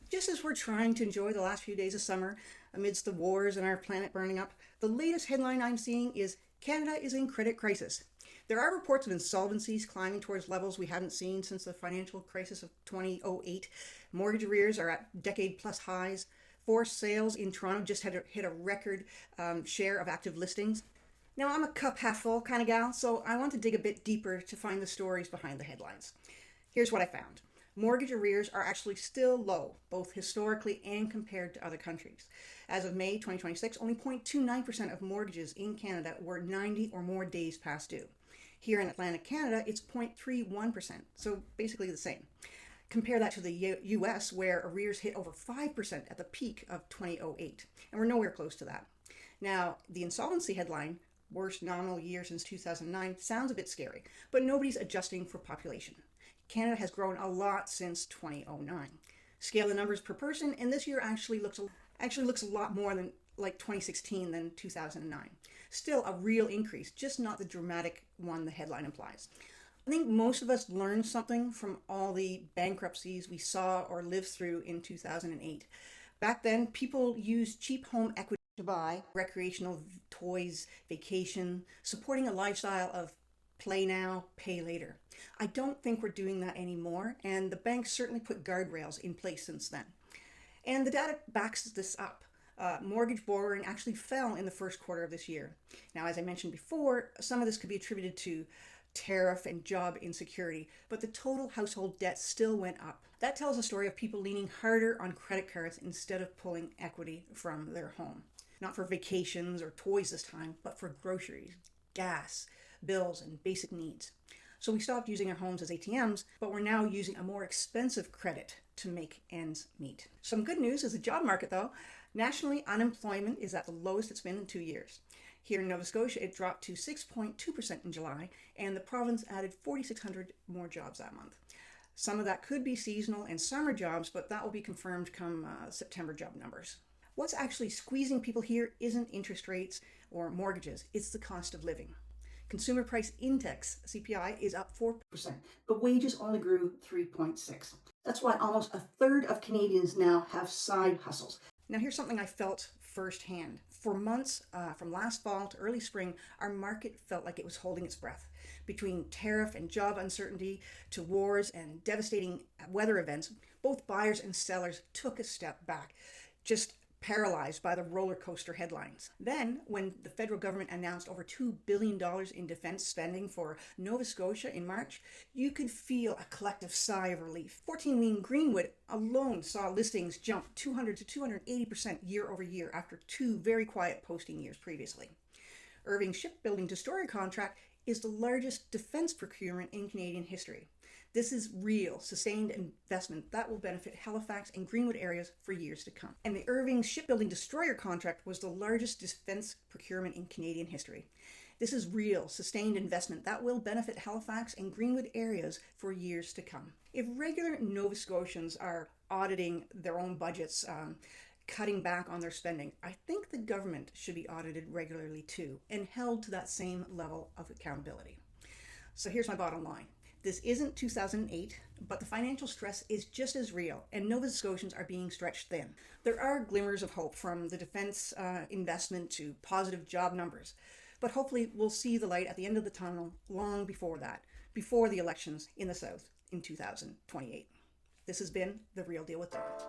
Just as we're trying to enjoy the last few days of summer amidst the wars and our planet burning up, the latest headline I'm seeing is Canada is in credit crisis. There are reports of insolvencies climbing towards levels we haven't seen since the financial crisis of 2008. Mortgage arrears are at decade-plus highs. Forced sales in Toronto just hit a record share of active listings. Now, I'm a cup half full kind of gal, so I want to dig a bit deeper to find the stories behind the headlines. Here's what I found. Mortgage arrears are actually still low, both historically and compared to other countries. As of May 2026, only 0.29% of mortgages in Canada were 90 or more days past due. Here in Atlantic Canada, it's 0.31%, so basically the same. Compare that to the US, where arrears hit over 5% at the peak of 2008, and we're nowhere close to that. Now, the insolvency headline, worst nominal year since 2009, sounds a bit scary, but nobody's adjusting for population. Canada has grown a lot since 2009. Scale the numbers per person, and this year actually looks a lot more than like 2016 than 2009. Still a real increase, just not the dramatic one the headline implies. I think most of us learned something from all the bankruptcies we saw or lived through in 2008. Back then, people used cheap home equity to buy recreational toys, vacation, supporting a lifestyle of play now, pay later. I don't think we're doing that anymore, and the banks certainly put guardrails in place since then. And the data backs this up. Mortgage borrowing actually fell in the first quarter of this year. Now, as I mentioned before, some of this could be attributed to tariff and job insecurity, but the total household debt still went up. That tells a story of people leaning harder on credit cards instead of pulling equity from their home. Not for vacations or toys this time, but for groceries, gas, bills, and basic needs. So we stopped using our homes as ATMs, but we're now using a more expensive credit to make ends meet. Some good news is the job market, though. Nationally, unemployment is at the lowest it's been in 2 years. Here in Nova Scotia, it dropped to 6.2% in July, and the province added 4,600 more jobs that month. Some of that could be seasonal and summer jobs, but that will be confirmed come September job numbers. What's actually squeezing people here isn't interest rates or mortgages, it's the cost of living. Consumer Price Index, CPI, is up 4%, but wages only grew 3.6%. That's why almost a third of Canadians now have side hustles. Now here's something I felt firsthand. For months, from last fall to early spring, our market felt like it was holding its breath. Between tariff and job uncertainty to wars and devastating weather events, both buyers and sellers took a step back, just paralyzed by the roller coaster headlines. Then, when the federal government announced over $2 billion in defense spending for Nova Scotia in March, you could feel a collective sigh of relief. 14 Greenwood alone saw listings jump 200 to 280% year over year after 2 very quiet posting years previously. Irving's shipbuilding destroyer contract is the largest defense procurement in Canadian history. This is real, sustained investment that will benefit Halifax and Greenwood areas for years to come. And the Irving shipbuilding destroyer contract was the largest defense procurement in Canadian history. This is real, sustained investment that will benefit Halifax and Greenwood areas for years to come. If regular Nova Scotians are auditing their own budgets, cutting back on their spending, I think the government should be audited regularly too and held to that same level of accountability. So here's my bottom line. This isn't 2008, but the financial stress is just as real, and Nova Scotians are being stretched thin. There are glimmers of hope, from the defense investment to positive job numbers, but hopefully we'll see the light at the end of the tunnel long before that, before the elections in the South in 2028. This has been The Real Deal with Dawn.